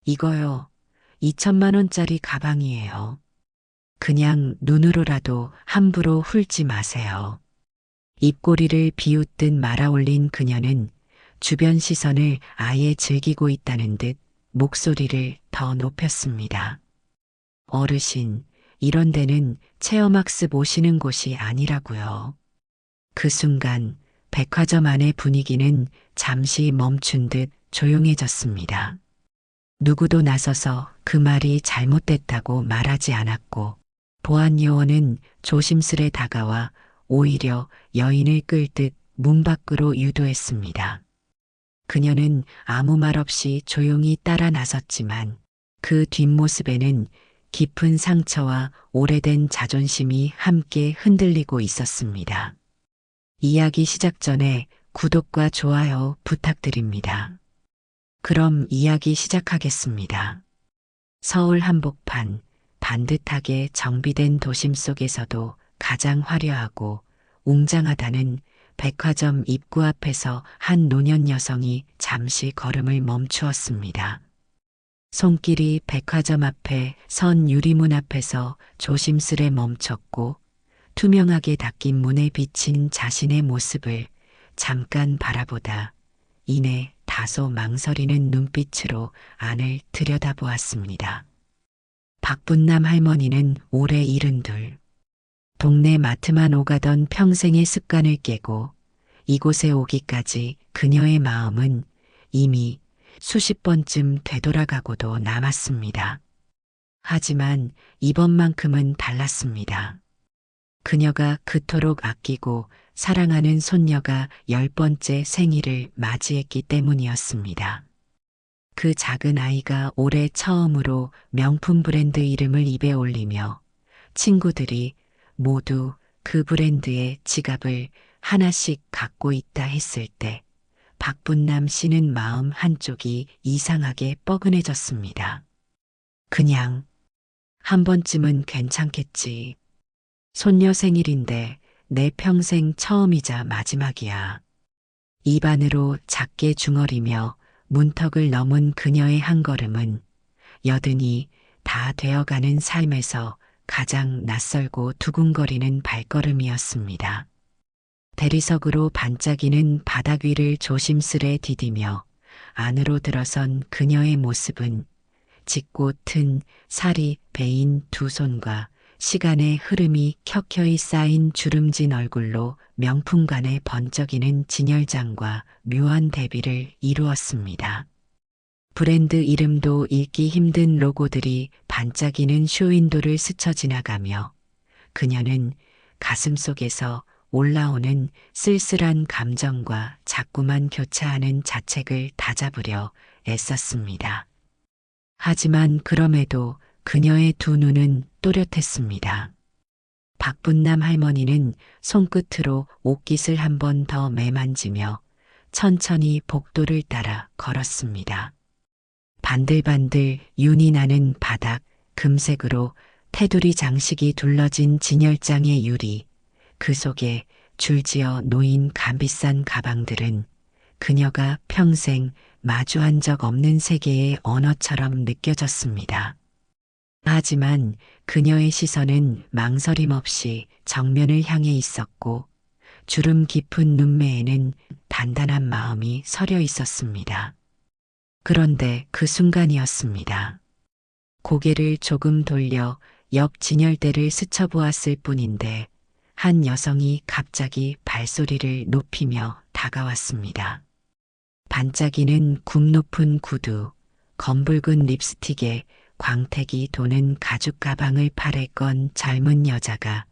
이거요. 2천만 원짜리 가방이에요. 그냥 눈으로라도 함부로 훑지 마세요. 입꼬리를 비웃듯 말아올린 그녀는 주변 시선을 아예 즐기고 있다는 듯 목소리를 더 높였습니다. 어르신, 이런 데는 체험학습 오시는 곳이 아니라고요. 그 순간 백화점 안의 분위기는 잠시 멈춘 듯 조용해졌습니다. 누구도 나서서 그 말이 잘못됐다고 말하지 않았고 보안 요원은 조심스레 다가와 오히려 여인을 끌듯 문 밖으로 유도했습니다. 그녀는 아무 말 없이 조용히 따라 나섰지만 그 뒷모습에는 깊은 상처와 오래된 자존심이 함께 흔들리고 있었습니다. 이야기 시작 전에 구독과 좋아요 부탁드립니다. 그럼 이야기 시작하겠습니다. 서울 한복판, 반듯하게 정비된 도심 속에서도 가장 화려하고 웅장하다는 백화점 입구 앞에서 한 노년 여성이 잠시 걸음을 멈추었습니다. 손길이 백화점 앞에 선 유리문 앞에서 조심스레 멈췄고 투명하게 닫힌 문에 비친 자신의 모습을 잠깐 바라보다 이내 다소 망설이는 눈빛으로 안을 들여다보았습니다. 박분남 할머니는 올해 72. 동네 마트만 오가던 평생의 습관을 깨고 이곳에 오기까지 그녀의 마음은 이미 수십 번쯤 되돌아가고도 남았습니다. 하지만 이번만큼은 달랐습니다. 그녀가 그토록 아끼고 사랑하는 손녀가 10번째 생일을 맞이했기 때문이었습니다. 그 작은 아이가 올해 처음으로 명품 브랜드 이름을 입에 올리며 친구들이 모두 그 브랜드의 지갑을 하나씩 갖고 있다 했을 때 박분남 씨는 마음 한쪽이 이상하게 뻐근해졌습니다. 그냥 한 번쯤은 괜찮겠지. 손녀 생일인데 내 평생 처음이자 마지막이야. 입안으로 작게 중얼이며 문턱을 넘은 그녀의 한 걸음은 여든이 다 되어가는 삶에서 가장 낯설고 두근거리는 발걸음이었습니다. 대리석으로 반짝이는 바닥 위를 조심스레 디디며 안으로 들어선 그녀의 모습은 짙고 튼 살이 베인 두 손과 시간의 흐름이 켜켜이 쌓인 주름진 얼굴로 명품관에 번쩍이는 진열장과 묘한 대비를 이루었습니다. 브랜드 이름도 읽기 힘든 로고들이 반짝이는 쇼윈도를 스쳐 지나가며 그녀는 가슴속에서 올라오는 쓸쓸한 감정과 자꾸만 교차하는 자책을 다잡으려 애썼습니다. 하지만 그럼에도 그녀의 두 눈은 또렷했습니다. 박분남 할머니는 손끝으로 옷깃을 한 번 더 매만지며 천천히 복도를 따라 걸었습니다. 반들반들 윤이 나는 바닥, 금색으로 테두리 장식이 둘러진 진열장의 유리, 그 속에 줄지어 놓인 값비싼 가방들은 그녀가 평생 마주한 적 없는 세계의 언어처럼 느껴졌습니다. 하지만 그녀의 시선은 망설임 없이 정면을 향해 있었고 주름 깊은 눈매에는 단단한 마음이 서려 있었습니다. 그런데 그 순간이었습니다. 고개를 조금 돌려 옆 진열대를 스쳐보았을 뿐인데 한 여성이 갑자기 발소리를 높이며 다가왔습니다. 반짝이는 굽 높은 구두, 검붉은 립스틱에 광택이 도는 가죽 가방을 팔에 건 젊은 여자가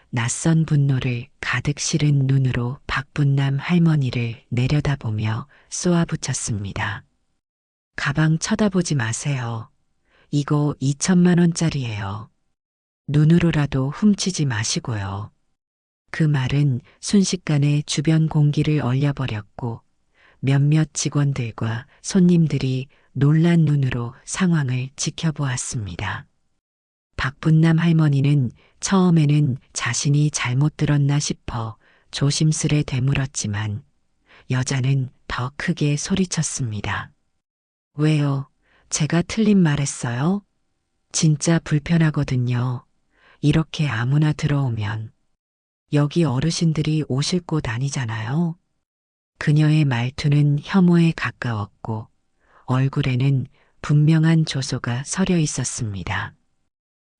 낯선 분노를 가득 실은 눈으로 박분남 할머니를 내려다보며 쏘아붙였습니다. 가방 쳐다보지 마세요. 이거 2천만 원짜리예요. 눈으로라도 훔치지 마시고요. 그 말은 순식간에 주변 공기를 얼려버렸고 몇몇 직원들과 손님들이 놀란 눈으로 상황을 지켜보았습니다. 박분남 할머니는 처음에는 자신이 잘못 들었나 싶어 조심스레 되물었지만 여자는 더 크게 소리쳤습니다. 왜요? 제가 틀린 말 했어요? 진짜 불편하거든요. 이렇게 아무나 들어오면. 여기 어르신들이 오실 곳 아니잖아요. 그녀의 말투는 혐오에 가까웠고 얼굴에는 분명한 조소가 서려 있었습니다.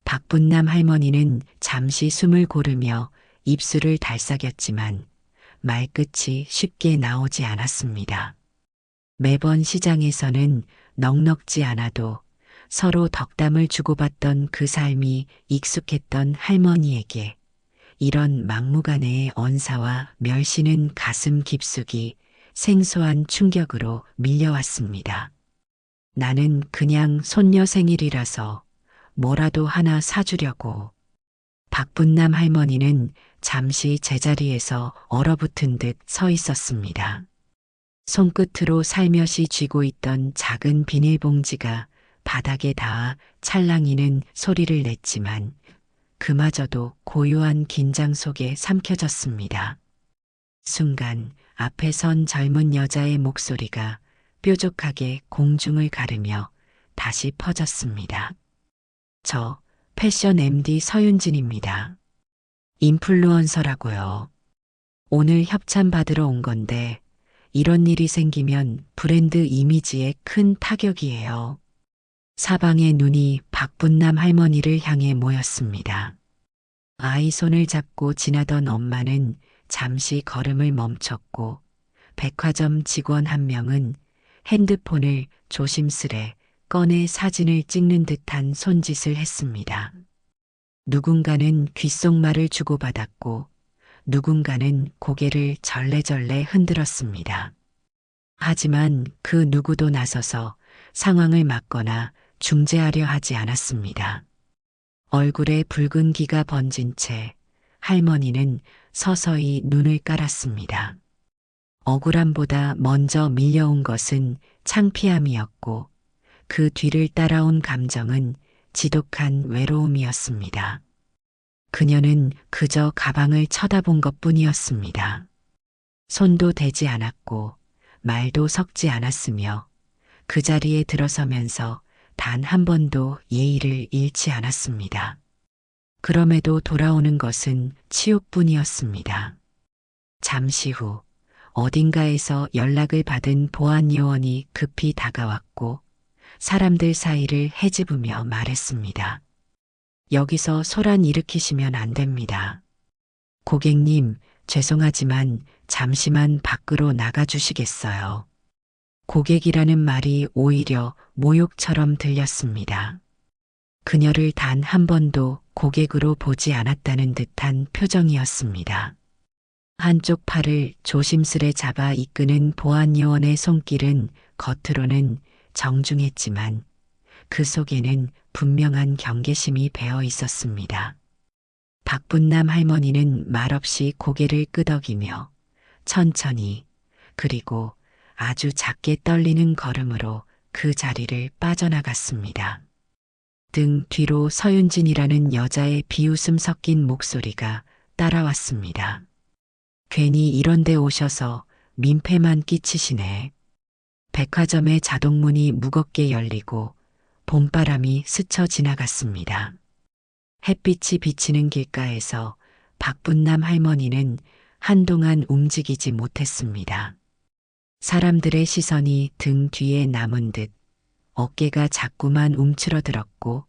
박분남 할머니는 잠시 숨을 고르며 입술을 달싹였지만 말끝이 쉽게 나오지 않았습니다. 매번 시장에서는 넉넉지 않아도 서로 덕담을 주고받던 그 삶이 익숙했던 할머니에게 이런 막무가내의 언사와 멸시는 가슴 깊숙이 생소한 충격으로 밀려왔습니다. 나는 그냥 손녀 생일이라서 뭐라도 하나 사주려고. 박분남 할머니는 잠시 제자리에서 얼어붙은 듯 서 있었습니다. 손끝으로 살며시 쥐고 있던 작은 비닐봉지가 바닥에 닿아 찰랑이는 소리를 냈지만 그마저도 고요한 긴장 속에 삼켜졌습니다. 순간 앞에 선 젊은 여자의 목소리가 뾰족하게 공중을 가르며 다시 퍼졌습니다. 저 패션 MD 서윤진입니다. 인플루언서라고요. 오늘 협찬 받으러 온 건데 이런 일이 생기면 브랜드 이미지에 큰 타격이에요. 사방의 눈이 박분남 할머니를 향해 모였습니다. 아이 손을 잡고 지나던 엄마는 잠시 걸음을 멈췄고 백화점 직원 한 명은 핸드폰을 조심스레 꺼내 사진을 찍는 듯한 손짓을 했습니다. 누군가는 귓속말을 주고받았고 누군가는 고개를 절레절레 흔들었습니다. 하지만 그 누구도 나서서 상황을 막거나 중재하려 하지 않았습니다. 얼굴에 붉은 기가 번진 채 할머니는 서서히 눈을 깔았습니다. 억울함보다 먼저 밀려온 것은 창피함이었고 그 뒤를 따라온 감정은 지독한 외로움이었습니다. 그녀는 그저 가방을 쳐다본 것뿐이었습니다. 손도 대지 않았고 말도 섞지 않았으며 그 자리에 들어서면서 단 한 번도 예의를 잃지 않았습니다. 그럼에도 돌아오는 것은 치욕뿐이었습니다. 잠시 후 어딘가에서 연락을 받은 보안 요원이 급히 다가왔고 사람들 사이를 헤집으며 말했습니다. 여기서 소란 일으키시면 안 됩니다. 고객님, 죄송하지만 잠시만 밖으로 나가주시겠어요. 고객이라는 말이 오히려 모욕처럼 들렸습니다. 그녀를 단 한 번도 고객으로 보지 않았다는 듯한 표정이었습니다. 한쪽 팔을 조심스레 잡아 이끄는 보안 요원의 손길은 겉으로는 정중했지만 그 속에는 분명한 경계심이 배어 있었습니다. 박분남 할머니는 말없이 고개를 끄덕이며 천천히 그리고 아주 작게 떨리는 걸음으로 그 자리를 빠져나갔습니다. 등 뒤로 서윤진이라는 여자의 비웃음 섞인 목소리가 따라왔습니다. 괜히 이런 데 오셔서 민폐만 끼치시네. 백화점의 자동문이 무겁게 열리고 봄바람이 스쳐 지나갔습니다. 햇빛이 비치는 길가에서 박분남 할머니는 한동안 움직이지 못했습니다. 사람들의 시선이 등 뒤에 남은 듯 어깨가 자꾸만 움츠러들었고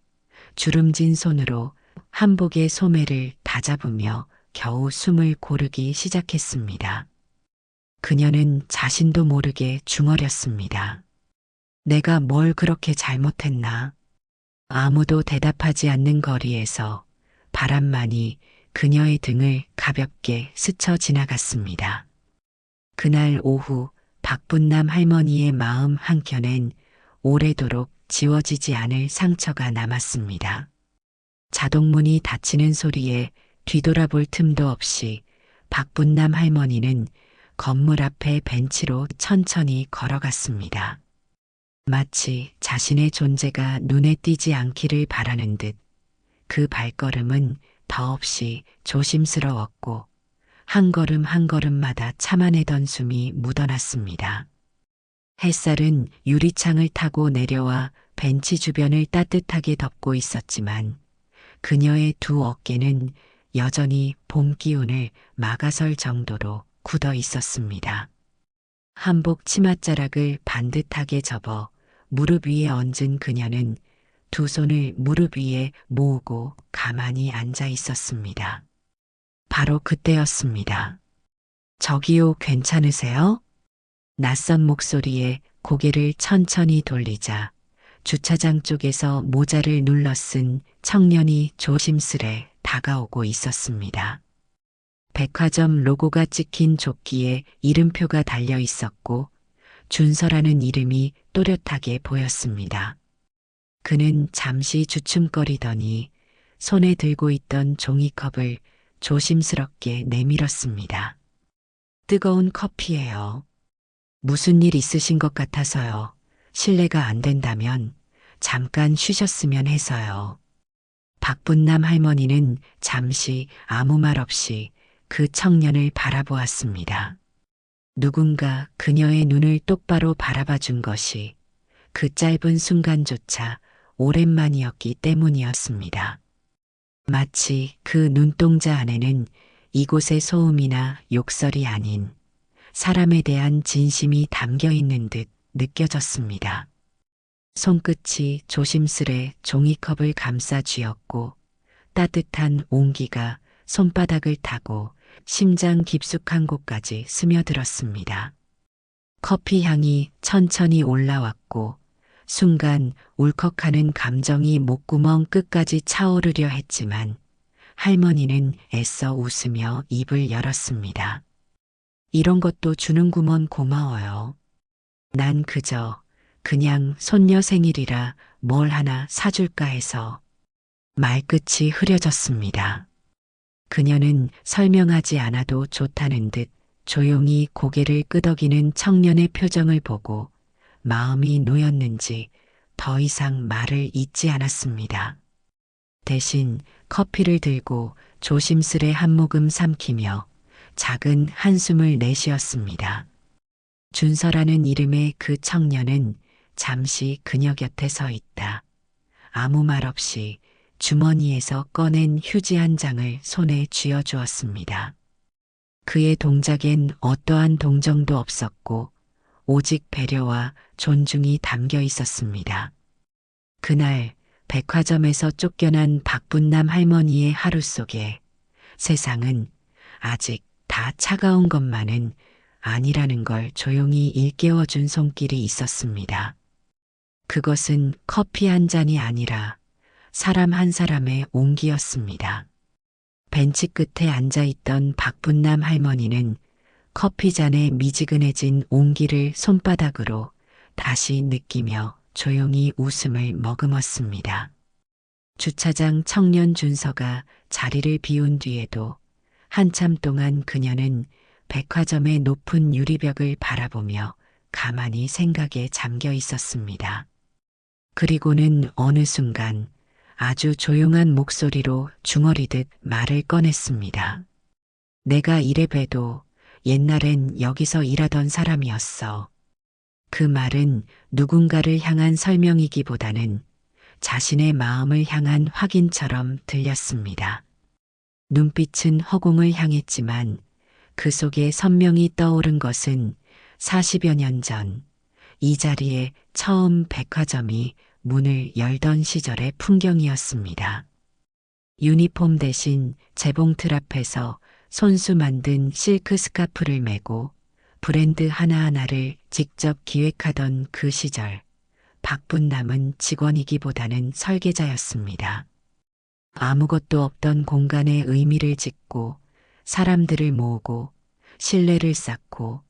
주름진 손으로 한복의 소매를 다잡으며 겨우 숨을 고르기 시작했습니다. 그녀는 자신도 모르게 중얼였습니다. 내가 뭘 그렇게 잘못했나? 아무도 대답하지 않는 거리에서 바람만이 그녀의 등을 가볍게 스쳐 지나갔습니다. 그날 오후 박분남 할머니의 마음 한켠엔 오래도록 지워지지 않을 상처가 남았습니다. 자동문이 닫히는 소리에 뒤돌아볼 틈도 없이 박분남 할머니는 건물 앞에 벤치로 천천히 걸어갔습니다. 마치 자신의 존재가 눈에 띄지 않기를 바라는 듯 그 발걸음은 더없이 조심스러웠고 한 걸음 한 걸음마다 참아내던 숨이 묻어났습니다. 햇살은 유리창을 타고 내려와 벤치 주변을 따뜻하게 덮고 있었지만 그녀의 두 어깨는 여전히 봄 기운을 막아설 정도로 굳어 있었습니다. 한복 치맛자락을 반듯하게 접어 무릎 위에 얹은 그녀는 두 손을 무릎 위에 모으고 가만히 앉아 있었습니다. 바로 그때였습니다. 저기요, 괜찮으세요? 낯선 목소리에 고개를 천천히 돌리자 주차장 쪽에서 모자를 눌러 쓴 청년이 조심스레 다가오고 있었습니다. 백화점 로고가 찍힌 조끼에 이름표가 달려 있었고 준서라는 이름이 또렷하게 보였습니다. 그는 잠시 주춤거리더니 손에 들고 있던 종이컵을 조심스럽게 내밀었습니다. 뜨거운 커피예요. 무슨 일 있으신 것 같아서요. 실례가 안 된다면 잠깐 쉬셨으면 해서요. 박분남 할머니는 잠시 아무 말 없이 그 청년을 바라보았습니다. 누군가 그녀의 눈을 똑바로 바라봐 준 것이 그 짧은 순간조차 오랜만이었기 때문이었습니다. 마치 그 눈동자 안에는 이곳의 소음이나 욕설이 아닌 사람에 대한 진심이 담겨 있는 듯 느껴졌습니다. 손끝이 조심스레 종이컵을 감싸 쥐었고 따뜻한 온기가 손바닥을 타고 심장 깊숙한 곳까지 스며들었습니다. 커피 향이 천천히 올라왔고 순간 울컥하는 감정이 목구멍 끝까지 차오르려 했지만 할머니는 애써 웃으며 입을 열었습니다. 이런 것도 주는구먼. 고마워요. 난 그냥 손녀 생일이라 뭘 하나 사줄까 해서. 말끝이 흐려졌습니다. 그녀는 설명하지 않아도 좋다는 듯 조용히 고개를 끄덕이는 청년의 표정을 보고 마음이 놓였는지 더 이상 말을 잇지 않았습니다. 대신 커피를 들고 조심스레 한 모금 삼키며 작은 한숨을 내쉬었습니다. 준서라는 이름의 그 청년은 잠시 그녀 곁에 서 있다. 아무 말 없이 주머니에서 꺼낸 휴지 한 장을 손에 쥐어주었습니다. 그의 동작엔 어떠한 동정도 없었고 오직 배려와 존중이 담겨 있었습니다. 그날 백화점에서 쫓겨난 박분남 할머니의 하루 속에 세상은 아직 다 차가운 것만은 아니라는 걸 조용히 일깨워준 손길이 있었습니다. 그것은 커피 한 잔이 아니라 사람 한 사람의 온기였습니다. 벤치 끝에 앉아있던 박분남 할머니는 커피잔에 미지근해진 온기를 손바닥으로 다시 느끼며 조용히 웃음을 머금었습니다. 주차장 청년 준서가 자리를 비운 뒤에도 한참 동안 그녀는 백화점의 높은 유리벽을 바라보며 가만히 생각에 잠겨 있었습니다. 그리고는 어느 순간 아주 조용한 목소리로 중얼이듯 말을 꺼냈습니다. 내가 이래 봬도 옛날엔 여기서 일하던 사람이었어. 그 말은 누군가를 향한 설명이기보다는 자신의 마음을 향한 확인처럼 들렸습니다. 눈빛은 허공을 향했지만 그 속에 선명히 떠오른 것은 40여 년 전 이 자리에 처음 백화점이 문을 열던 시절의 풍경이었습니다. 유니폼 대신 재봉틀 앞에서 손수 만든 실크 스카프를 메고 브랜드 하나하나를 직접 기획하던 그 시절, 박분남은 직원이기보다는 설계자였습니다. 아무것도 없던 공간에 의미를 짓고 사람들을 모으고 신뢰를 쌓고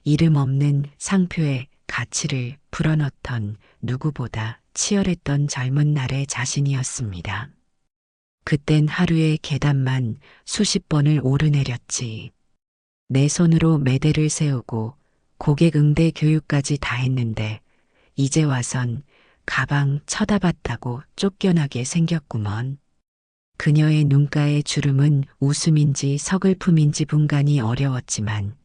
이름 없는 상표에 가치를 불어넣던 누구보다 치열했던 젊은 날의 자신이었습니다. 그땐 하루에 계단만 수십 번을 오르내렸지. 내 손으로 매대를 세우고 고객 응대 교육까지 다 했는데 이제 와선 가방 쳐다봤다고 쫓겨나게 생겼구먼. 그녀의 눈가의 주름은 웃음인지 서글픔인지 분간이 어려웠지만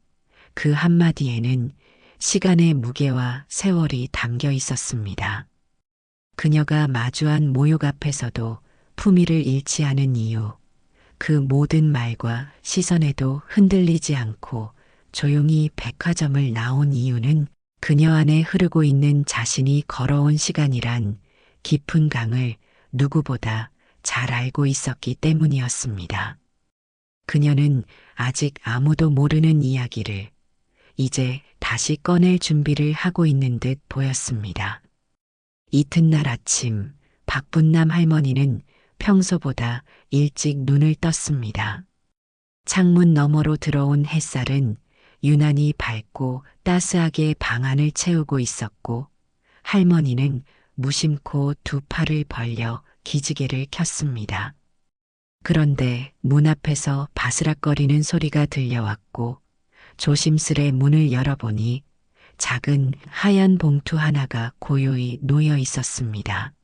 그 한마디에는 시간의 무게와 세월이 담겨 있었습니다. 그녀가 마주한 모욕 앞에서도 품위를 잃지 않은 이유, 그 모든 말과 시선에도 흔들리지 않고 조용히 백화점을 나온 이유는 그녀 안에 흐르고 있는 자신이 걸어온 시간이란 깊은 강을 누구보다 잘 알고 있었기 때문이었습니다. 그녀는 아직 아무도 모르는 이야기를 이제 다시 꺼낼 준비를 하고 있는 듯 보였습니다. 이튿날 아침, 박분남 할머니는 평소보다 일찍 눈을 떴습니다. 창문 너머로 들어온 햇살은 유난히 밝고 따스하게 방 안을 채우고 있었고, 할머니는 무심코 두 팔을 벌려 기지개를 켰습니다. 그런데 문 앞에서 바스락거리는 소리가 들려왔고, 조심스레 문을 열어보니 작은 하얀 봉투 하나가 고요히 놓여 있었습니다.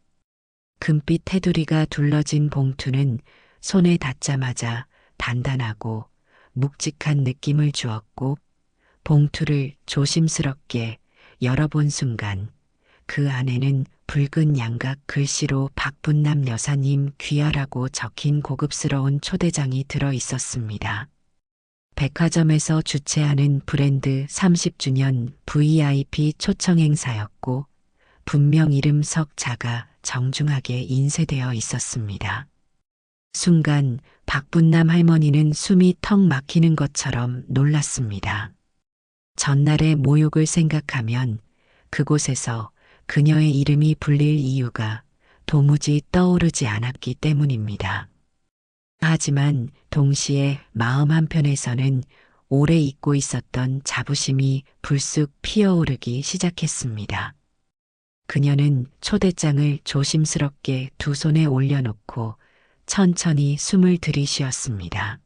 금빛 테두리가 둘러진 봉투는 손에 닿자마자 단단하고 묵직한 느낌을 주었고, 봉투를 조심스럽게 열어본 순간 그 안에는 붉은 양각 글씨로 박분남 여사님 귀하라고 적힌 고급스러운 초대장이 들어 있었습니다. 백화점에서 주최하는 브랜드 30주년 VIP 초청 행사였고, 분명 이름 석자가 정중하게 인쇄되어 있었습니다. 순간 박분남 할머니는 숨이 턱 막히는 것처럼 놀랐습니다. 전날의 모욕을 생각하면 그곳에서 그녀의 이름이 불릴 이유가 도무지 떠오르지 않았기 때문입니다. 하지만 동시에 마음 한편에서는 오래 잊고 있었던 자부심이 불쑥 피어오르기 시작했습니다. 그녀는 초대장을 조심스럽게 두 손에 올려놓고 천천히 숨을 들이쉬었습니다.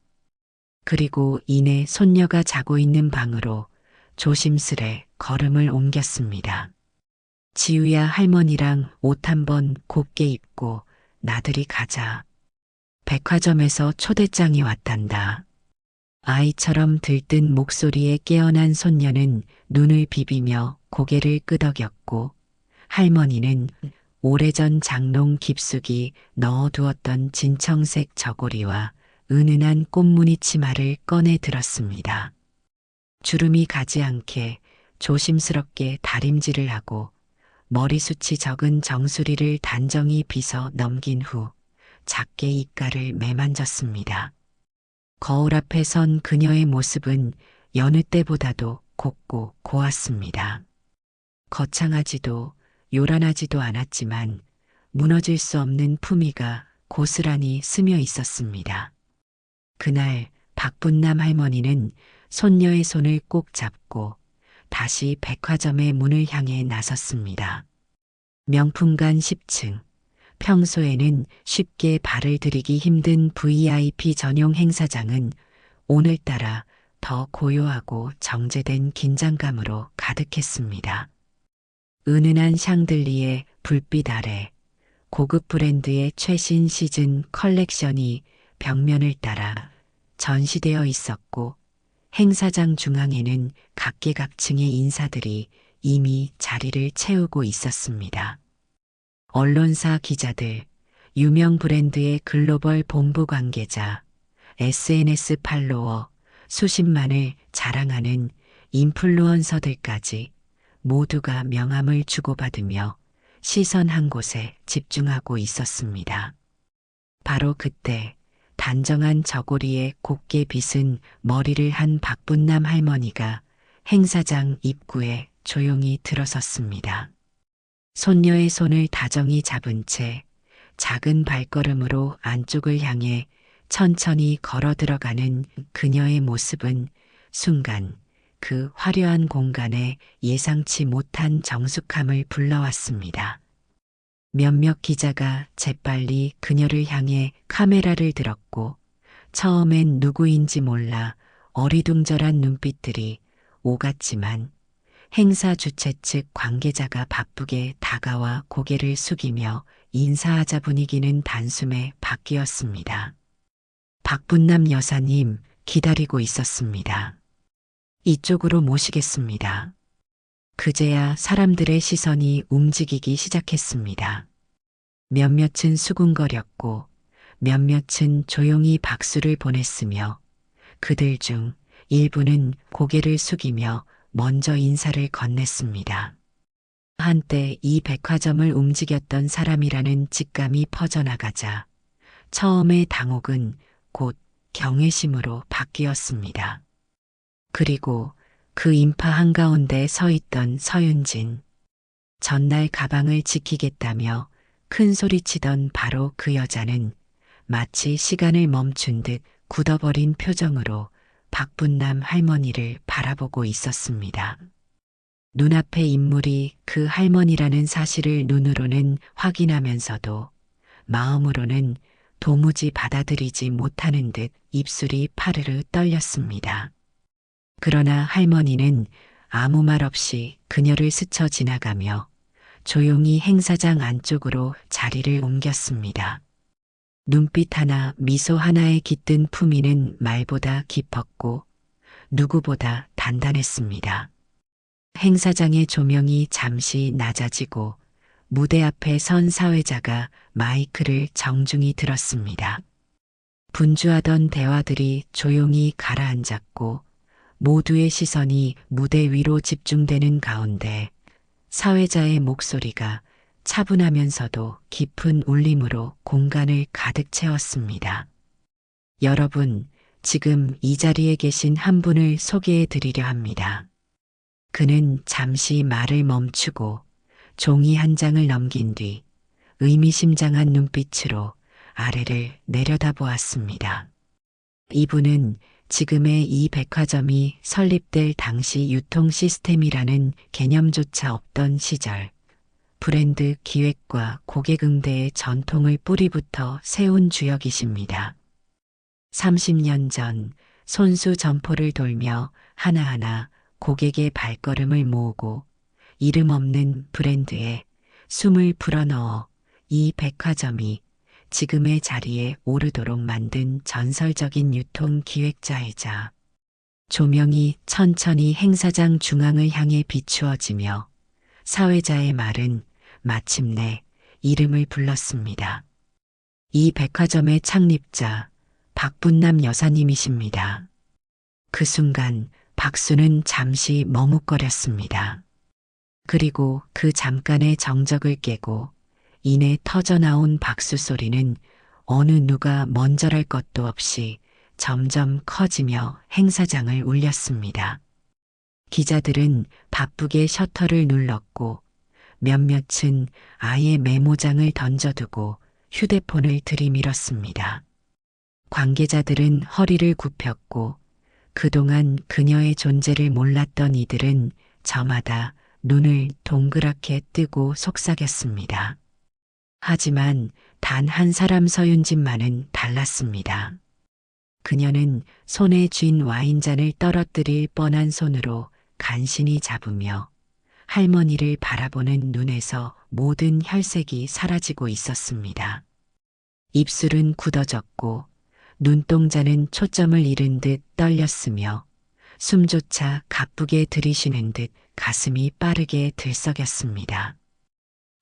그리고 이내 손녀가 자고 있는 방으로 조심스레 걸음을 옮겼습니다. 지우야, 할머니랑 옷 한번 곱게 입고 나들이 가자. 백화점에서 초대장이 왔단다. 아이처럼 들뜬 목소리에 깨어난 손녀는 눈을 비비며 고개를 끄덕였고, 할머니는 오래전 장롱 깊숙이 넣어두었던 진청색 저고리와 은은한 꽃무늬 치마를 꺼내 들었습니다. 주름이 가지 않게 조심스럽게 다림질을 하고 머리숱이 적은 정수리를 단정히 빗어 넘긴 후 작게 입가를 매만졌습니다. 거울 앞에 선 그녀의 모습은 여느 때보다도 곱고 고왔습니다. 거창하지도 요란하지도 않았지만 무너질 수 없는 품위가 고스란히 스며 있었습니다. 그날 박분남 할머니는 손녀의 손을 꼭 잡고 다시 백화점의 문을 향해 나섰습니다. 명품관 10층. 평소에는 쉽게 발을 들이기 힘든 VIP 전용 행사장은 오늘따라 더 고요하고 정제된 긴장감으로 가득했습니다. 은은한 샹들리에 불빛 아래 고급 브랜드의 최신 시즌 컬렉션이 벽면을 따라 전시되어 있었고, 행사장 중앙에는 각계각층의 인사들이 이미 자리를 채우고 있었습니다. 언론사 기자들, 유명 브랜드의 글로벌 본부 관계자, SNS 팔로워, 수십만을 자랑하는 인플루언서들까지 모두가 명함을 주고받으며 시선 한 곳에 집중하고 있었습니다. 바로 그때 단정한 저고리에 곱게 빗은 머리를 한 박분남 할머니가 행사장 입구에 조용히 들어섰습니다. 손녀의 손을 다정히 잡은 채 작은 발걸음으로 안쪽을 향해 천천히 걸어 들어가는 그녀의 모습은 순간 그 화려한 공간에 예상치 못한 정숙함을 불러왔습니다. 몇몇 기자가 재빨리 그녀를 향해 카메라를 들었고, 처음엔 누구인지 몰라 어리둥절한 눈빛들이 오갔지만 행사 주최 측 관계자가 바쁘게 다가와 고개를 숙이며 인사하자 분위기는 단숨에 바뀌었습니다. 박분남 여사님, 기다리고 있었습니다. 이쪽으로 모시겠습니다. 그제야 사람들의 시선이 움직이기 시작했습니다. 몇몇은 수군거렸고 몇몇은 조용히 박수를 보냈으며 그들 중 일부는 고개를 숙이며 먼저 인사를 건넸습니다. 한때 이 백화점을 움직였던 사람이라는 직감이 퍼져나가자 처음의 당혹은 곧 경외심으로 바뀌었습니다. 그리고 그 인파 한가운데 서 있던 서윤진. 전날 가방을 지키겠다며 큰 소리치던 바로 그 여자는 마치 시간을 멈춘 듯 굳어버린 표정으로 박분남 할머니를 바라보고 있었습니다. 눈앞의 인물이 그 할머니라는 사실을 눈으로는 확인하면서도 마음으로는 도무지 받아들이지 못하는 듯 입술이 파르르 떨렸습니다. 그러나 할머니는 아무 말 없이 그녀를 스쳐 지나가며 조용히 행사장 안쪽으로 자리를 옮겼습니다. 눈빛 하나, 미소 하나에 깃든 품위는 말보다 깊었고 누구보다 단단했습니다. 행사장의 조명이 잠시 낮아지고 무대 앞에 선 사회자가 마이크를 정중히 들었습니다. 분주하던 대화들이 조용히 가라앉았고 모두의 시선이 무대 위로 집중되는 가운데 사회자의 목소리가 차분하면서도 깊은 울림으로 공간을 가득 채웠습니다. 여러분, 지금 이 자리에 계신 한 분을 소개해 드리려 합니다. 그는 잠시 말을 멈추고 종이 한 장을 넘긴 뒤 의미심장한 눈빛으로 아래를 내려다보았습니다. 이분은 지금의 이 백화점이 설립될 당시 유통 시스템이라는 개념조차 없던 시절 브랜드 기획과 고객 응대의 전통을 뿌리부터 세운 주역이십니다. 30년 전 손수 점포를 돌며 하나하나 고객의 발걸음을 모으고 이름 없는 브랜드에 숨을 불어넣어 이 백화점이 지금의 자리에 오르도록 만든 전설적인 유통 기획자이자 조명이 천천히 행사장 중앙을 향해 비추어지며 사회자의 말은 마침내 이름을 불렀습니다. 이 백화점의 창립자 박분남 여사님이십니다. 그 순간 박수는 잠시 머뭇거렸습니다. 그리고 그 잠깐의 정적을 깨고 이내 터져나온 박수 소리는 어느 누가 먼저랄 것도 없이 점점 커지며 행사장을 울렸습니다. 기자들은 바쁘게 셔터를 눌렀고 몇몇은 아예 메모장을 던져두고 휴대폰을 들이밀었습니다. 관계자들은 허리를 굽혔고 그동안 그녀의 존재를 몰랐던 이들은 저마다 눈을 동그랗게 뜨고 속삭였습니다. 하지만 단 한 사람 서윤진만은 달랐습니다. 그녀는 손에 쥔 와인잔을 떨어뜨릴 뻔한 손으로 간신히 잡으며 할머니를 바라보는 눈에서 모든 혈색이 사라지고 있었습니다. 입술은 굳어졌고 눈동자는 초점을 잃은 듯 떨렸으며 숨조차 가쁘게 들이쉬는 듯 가슴이 빠르게 들썩였습니다.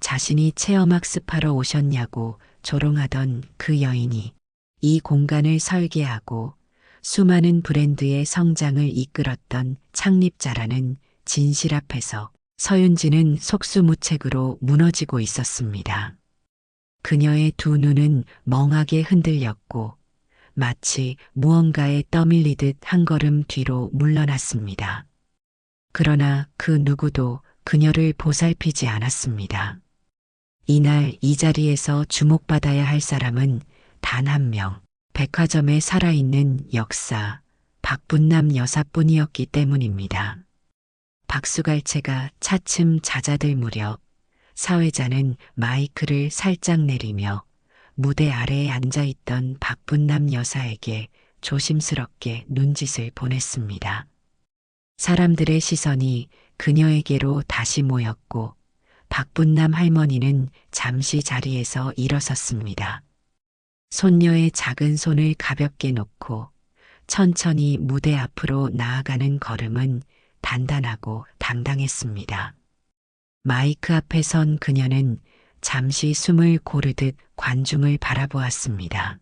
자신이 체험학습하러 오셨냐고 조롱하던 그 여인이 이 공간을 설계하고 수많은 브랜드의 성장을 이끌었던 창립자라는 진실 앞에서 서윤진은 속수무책으로 무너지고 있었습니다. 그녀의 두 눈은 멍하게 흔들렸고 마치 무언가에 떠밀리듯 한 걸음 뒤로 물러났습니다. 그러나 그 누구도 그녀를 보살피지 않았습니다. 이날 이 자리에서 주목받아야 할 사람은 단 한 명, 백화점에 살아있는 역사, 박분남 여사뿐이었기 때문입니다. 박수갈채가 차츰 잦아들 무렵 사회자는 마이크를 살짝 내리며 무대 아래에 앉아있던 박분남 여사에게 조심스럽게 눈짓을 보냈습니다. 사람들의 시선이 그녀에게로 다시 모였고 박분남 할머니는 잠시 자리에서 일어섰습니다. 손녀의 작은 손을 가볍게 놓고 천천히 무대 앞으로 나아가는 걸음은 단단하고 당당했습니다. 마이크 앞에 선 그녀는 잠시 숨을 고르듯 관중을 바라보았습니다.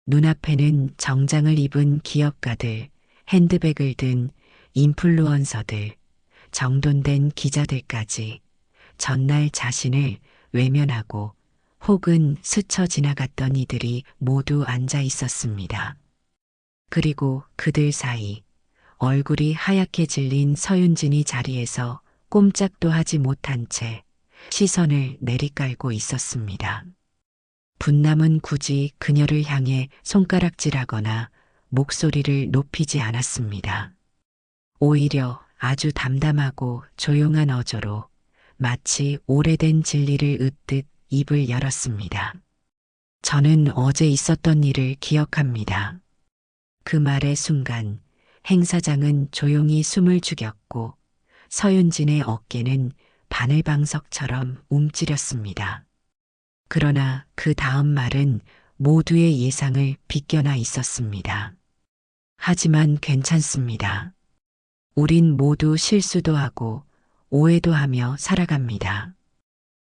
눈앞에는 정장을 입은 기업가들, 핸드백을 든 인플루언서들, 정돈된 기자들까지 전날 자신을 외면하고 혹은 스쳐 지나갔던 이들이 모두 앉아 있었습니다. 그리고 그들 사이 얼굴이 하얗게 질린 서윤진이 자리에서 꼼짝도 하지 못한 채 시선을 내리깔고 있었습니다. 분남은 굳이 그녀를 향해 손가락질하거나 목소리를 높이지 않았습니다. 오히려 아주 담담하고 조용한 어조로 마치 오래된 진리를 읊듯 입을 열었습니다. 저는 어제 있었던 일을 기억합니다. 그 말의 순간 행사장은 조용히 숨을 죽였고 서윤진의 어깨는 바늘방석처럼 움츠렸습니다. 그러나 그 다음 말은 모두의 예상을 비껴나 있었습니다. 하지만 괜찮습니다. 우린 모두 실수도 하고 오해도 하며 살아갑니다.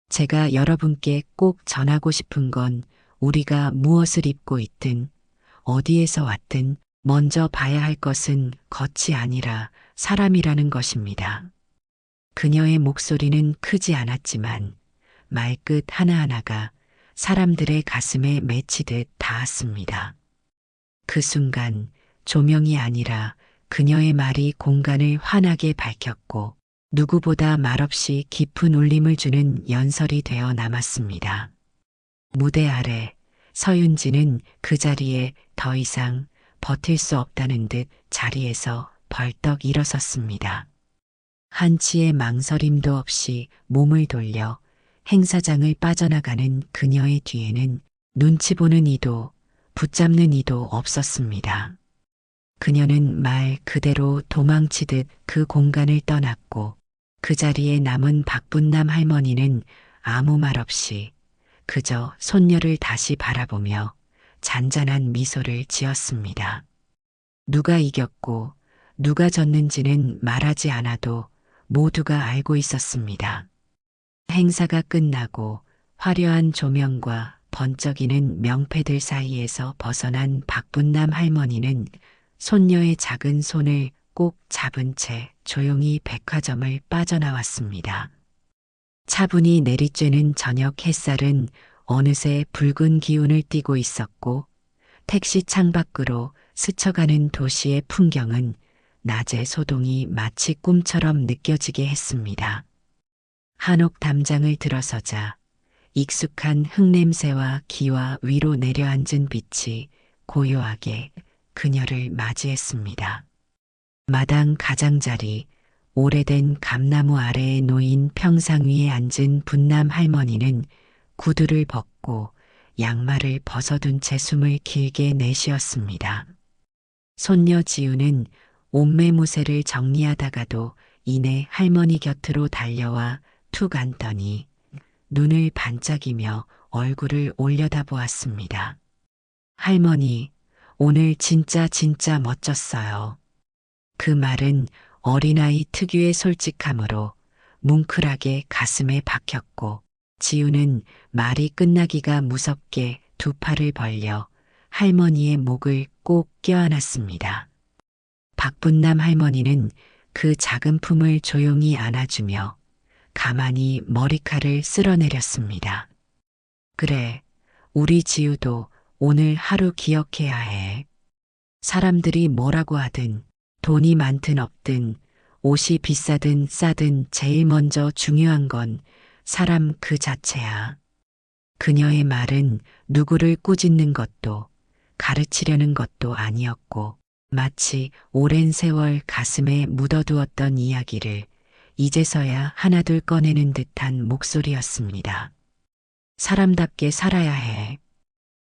제가 여러분께 꼭 전하고 싶은 건 우리가 무엇을 입고 있든 어디에서 왔든 먼저 봐야 할 것은 겉이 아니라 사람이라는 것입니다. 그녀의 목소리는 크지 않았지만 말끝 하나하나가 사람들의 가슴에 맺히듯 닿았습니다. 그 순간 조명이 아니라 그녀의 말이 공간을 환하게 밝혔고 누구보다 말없이 깊은 울림을 주는 연설이 되어 남았습니다. 무대 아래 서윤진은 그 자리에 더 이상 버틸 수 없다는 듯 자리에서 벌떡 일어섰습니다. 한치의 망설임도 없이 몸을 돌려 행사장을 빠져나가는 그녀의 뒤에는 눈치 보는 이도 붙잡는 이도 없었습니다. 그녀는 말 그대로 도망치듯 그 공간을 떠났고 그 자리에 남은 박분남 할머니는 아무 말 없이 그저 손녀를 다시 바라보며 잔잔한 미소를 지었습니다. 누가 이겼고 누가 졌는지는 말하지 않아도 모두가 알고 있었습니다. 행사가 끝나고 화려한 조명과 번쩍이는 명패들 사이에서 벗어난 박분남 할머니는 손녀의 작은 손을 꼭 잡은 채 조용히 백화점을 빠져나왔습니다. 차분히 내리쬐는 저녁 햇살은 어느새 붉은 기운을 띠고 있었고 택시 창밖으로 스쳐가는 도시의 풍경은 낮의 소동이 마치 꿈처럼 느껴지게 했습니다. 한옥 담장을 들어서자 익숙한 흙냄새와 기와 위로 내려앉은 빛이 고요하게 그녀를 맞이했습니다. 마당 가장자리, 오래된 감나무 아래에 놓인 평상 위에 앉은 분남 할머니는 구두를 벗고 양말을 벗어둔 채 숨을 길게 내쉬었습니다. 손녀 지우는 옷매무새를 정리하다가도 이내 할머니 곁으로 달려와 툭 앉더니 눈을 반짝이며 얼굴을 올려다보았습니다. 할머니, 오늘 진짜 멋졌어요. 그 말은 어린아이 특유의 솔직함으로 뭉클하게 가슴에 박혔고 지우는 말이 끝나기가 무섭게 두 팔을 벌려 할머니의 목을 꼭 껴안았습니다. 박분남 할머니는 그 작은 품을 조용히 안아주며 가만히 머리칼을 쓸어내렸습니다. 그래, 우리 지우도 오늘 하루 기억해야 해. 사람들이 뭐라고 하든 돈이 많든 없든 옷이 비싸든 싸든 제일 먼저 중요한 건 사람 그 자체야. 그녀의 말은 누구를 꾸짖는 것도 가르치려는 것도 아니었고 마치 오랜 세월 가슴에 묻어두었던 이야기를 이제서야 하나둘 꺼내는 듯한 목소리였습니다. 사람답게 살아야 해.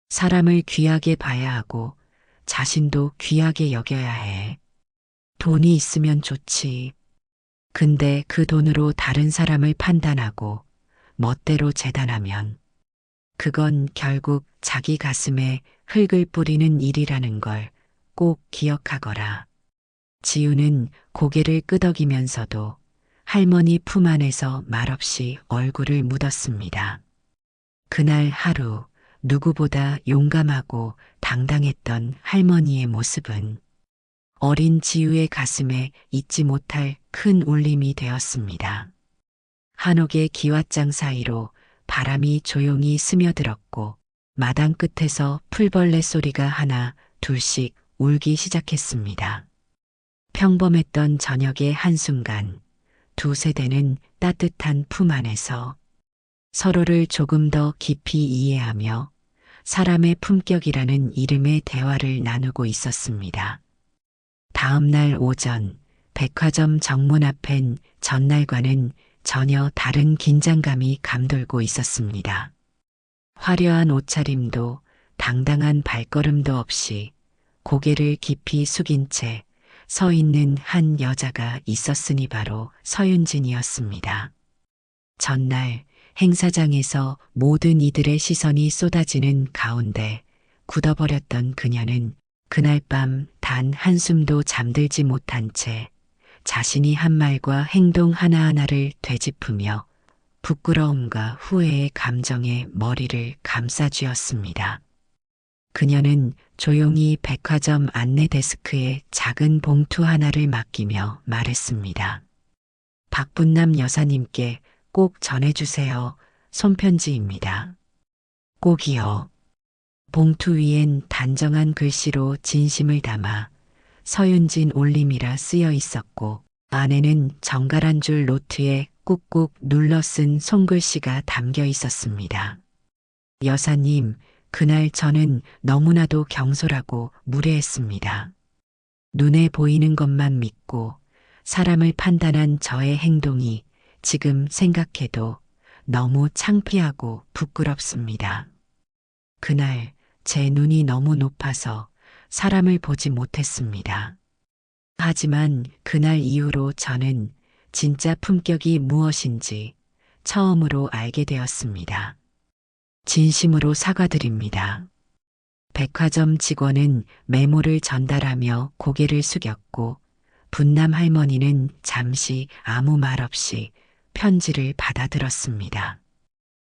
사람을 귀하게 봐야 하고 자신도 귀하게 여겨야 해. 돈이 있으면 좋지. 근데 그 돈으로 다른 사람을 판단하고 멋대로 재단하면 그건 결국 자기 가슴에 흙을 뿌리는 일이라는 걸 꼭 기억하거라. 지우는 고개를 끄덕이면서도 할머니 품 안에서 말없이 얼굴을 묻었습니다. 그날 하루 누구보다 용감하고 당당했던 할머니의 모습은 어린 지우의 가슴에 잊지 못할 큰 울림이 되었습니다. 한옥의 기왓장 사이로 바람이 조용히 스며들었고 마당 끝에서 풀벌레 소리가 하나 둘씩 울기 시작했습니다. 평범했던 저녁의 한순간 두 세대는 따뜻한 품 안에서 서로를 조금 더 깊이 이해하며 사람의 품격이라는 이름의 대화를 나누고 있었습니다. 다음 날 오전 백화점 정문 앞엔 전날과는 전혀 다른 긴장감이 감돌고 있었습니다. 화려한 옷차림도 당당한 발걸음도 없이 고개를 깊이 숙인 채 서 있는 한 여자가 있었으니 바로 서윤진이었습니다. 전날 행사장에서 모든 이들의 시선이 쏟아지는 가운데 굳어버렸던 그녀는 그날 밤 단 한숨도 잠들지 못한 채 자신이 한 말과 행동 하나하나를 되짚으며 부끄러움과 후회의 감정에 머리를 감싸쥐었습니다. 그녀는 조용히 백화점 안내 데스크에 작은 봉투 하나를 맡기며 말했습니다. 박분남 여사님께 꼭 전해주세요. 손편지입니다. 꼭이요. 봉투 위엔 단정한 글씨로 진심을 담아 서윤진 올림이라 쓰여 있었고 안에는 정갈한 줄 노트에 꾹꾹 눌러 쓴 손글씨가 담겨 있었습니다. 여사님, 그날 저는 너무나도 경솔하고 무례했습니다. 눈에 보이는 것만 믿고 사람을 판단한 저의 행동이 지금 생각해도 너무 창피하고 부끄럽습니다. 그날 제 눈이 너무 높아서 사람을 보지 못했습니다. 하지만 그날 이후로 저는 진짜 품격이 무엇인지 처음으로 알게 되었습니다. 진심으로 사과드립니다. 백화점 직원은 메모를 전달하며 고개를 숙였고 분남 할머니는 잠시 아무 말 없이 편지를 받아들었습니다.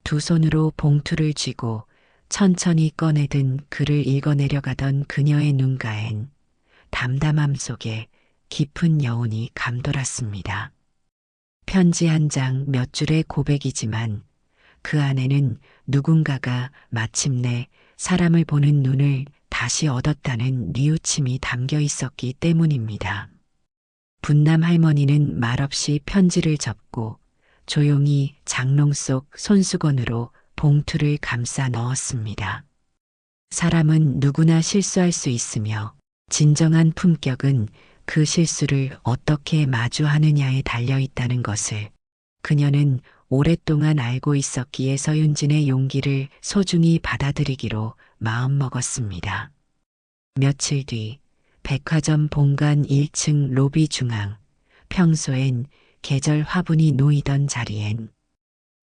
두 손으로 봉투를 쥐고 천천히 꺼내든 글을 읽어내려가던 그녀의 눈가엔 담담함 속에 깊은 여운이 감돌았습니다. 편지 한 장 몇 줄의 고백이지만 그 안에는 누군가가 마침내 사람을 보는 눈을 다시 얻었다는 뉘우침이 담겨 있었기 때문입니다. 분남 할머니는 말없이 편지를 접고 조용히 장롱 속 손수건으로 봉투를 감싸 넣었습니다. 사람은 누구나 실수할 수 있으며 진정한 품격은 그 실수를 어떻게 마주하느냐에 달려 있다는 것을 그녀는 오랫동안 알고 있었기에 서윤진의 용기를 소중히 받아들이기로 마음먹었습니다. 며칠 뒤 백화점 본관 1층 로비 중앙, 평소엔 계절 화분이 놓이던 자리엔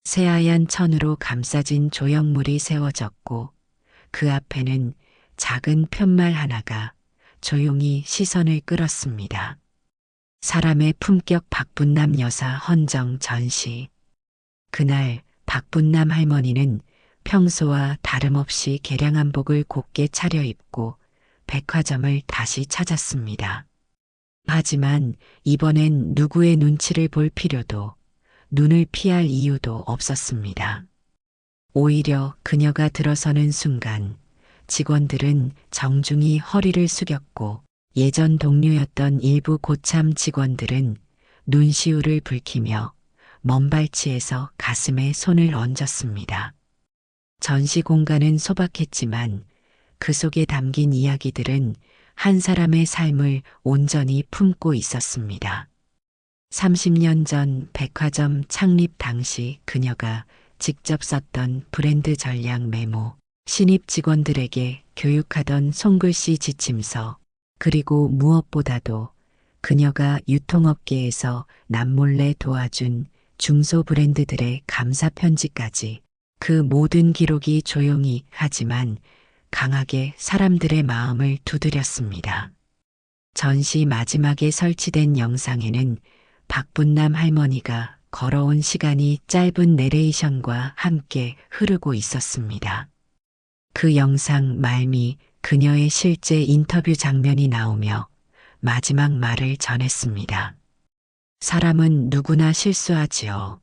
새하얀 천으로 감싸진 조형물이 세워졌고 그 앞에는 작은 편말 하나가 조용히 시선을 끌었습니다. 사람의 품격 박분남 여사 헌정 전시. 그날 박분남 할머니는 평소와 다름없이 개량 한복을 곱게 차려입고 백화점을 다시 찾았습니다. 하지만 이번엔 누구의 눈치를 볼 필요도 눈을 피할 이유도 없었습니다. 오히려 그녀가 들어서는 순간 직원들은 정중히 허리를 숙였고 예전 동료였던 일부 고참 직원들은 눈시울을 붉히며 먼발치에서 가슴에 손을 얹었습니다. 전시 공간은 소박했지만 그 속에 담긴 이야기들은 한 사람의 삶을 온전히 품고 있었습니다. 30년 전 백화점 창립 당시 그녀가 직접 썼던 브랜드 전략 메모, 신입 직원들에게 교육하던 손글씨 지침서, 그리고 무엇보다도 그녀가 유통업계에서 남몰래 도와준 중소 브랜드들의 감사 편지까지 그 모든 기록이 조용히 하지만 강하게 사람들의 마음을 두드렸습니다. 전시 마지막에 설치된 영상에는 박분남 할머니가 걸어온 시간이 짧은 내레이션과 함께 흐르고 있었습니다. 그 영상 말미 그녀의 실제 인터뷰 장면이 나오며 마지막 말을 전했습니다. 사람은 누구나 실수하지요.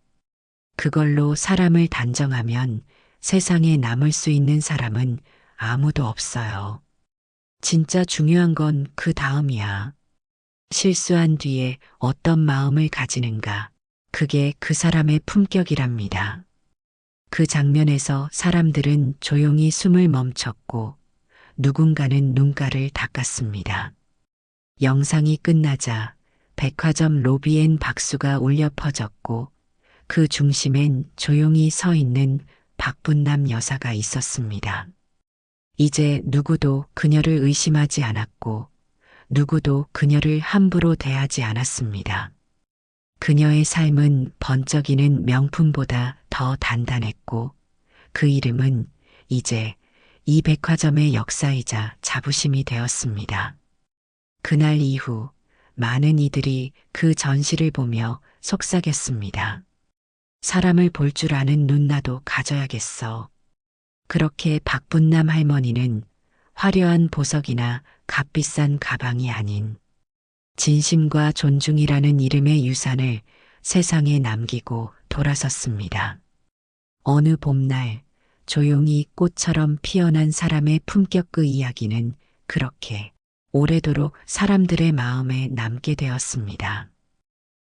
그걸로 사람을 단정하면 세상에 남을 수 있는 사람은 아무도 없어요. 진짜 중요한 건 그 다음이야. 실수한 뒤에 어떤 마음을 가지는가. 그게 그 사람의 품격이랍니다. 그 장면에서 사람들은 조용히 숨을 멈췄고 누군가는 눈가를 닦았습니다. 영상이 끝나자 백화점 로비엔 박수가 울려 퍼졌고 그 중심엔 조용히 서 있는 박분남 여사가 있었습니다. 이제 누구도 그녀를 의심하지 않았고 누구도 그녀를 함부로 대하지 않았습니다. 그녀의 삶은 번쩍이는 명품보다 더 단단했고 그 이름은 이제 이 백화점의 역사이자 자부심이 되었습니다. 그날 이후 많은 이들이 그 전시를 보며 속삭였습니다. 사람을 볼 줄 아는 눈 나도 가져야겠어. 그렇게 박분남 할머니는 화려한 보석이나 값비싼 가방이 아닌 진심과 존중이라는 이름의 유산을 세상에 남기고 돌아섰습니다. 어느 봄날 조용히 꽃처럼 피어난 사람의 품격 그 이야기는 그렇게 오래도록 사람들의 마음에 남게 되었습니다.